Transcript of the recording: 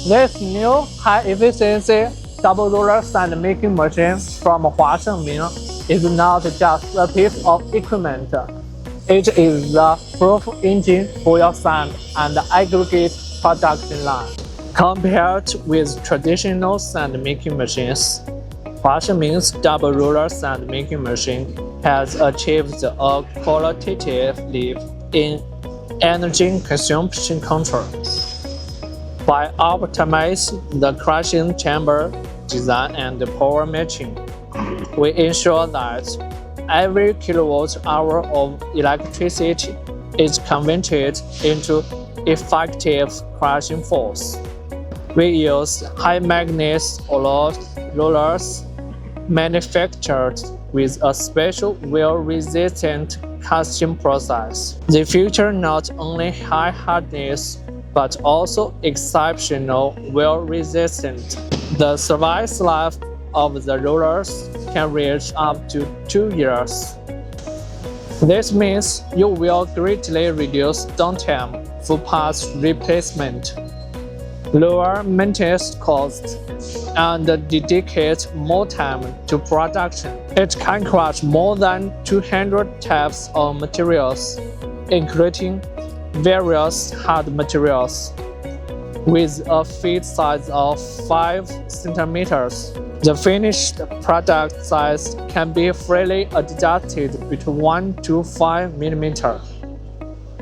This new high-efficiency double roller sand making machine from Huashengming is not just a piece of equipment. It is the proof engine for your sand and aggregate production line. Compared with traditional sand making machines, Huashengming's double roller sand making machine has achieved a qualitative leap in energy consumption control. By optimizing the crushing chamber design and power matching, we ensure that every kilowatt-hour of electricity is converted into effective crushing force. We use high-magnets rollers manufactured with a special wear-resistant casting process. They feature not only high hardness but also exceptional wear resistance. The service life of the rollers can reach up to 2 years. This means you will greatly reduce downtime for parts replacement, lower maintenance costs, and dedicate more time to production. It can crush more than 200 types of materials, including various hard materials. With a feed size of 5 centimeters, the finished product size can be freely adjusted between 1 to 5 millimeters.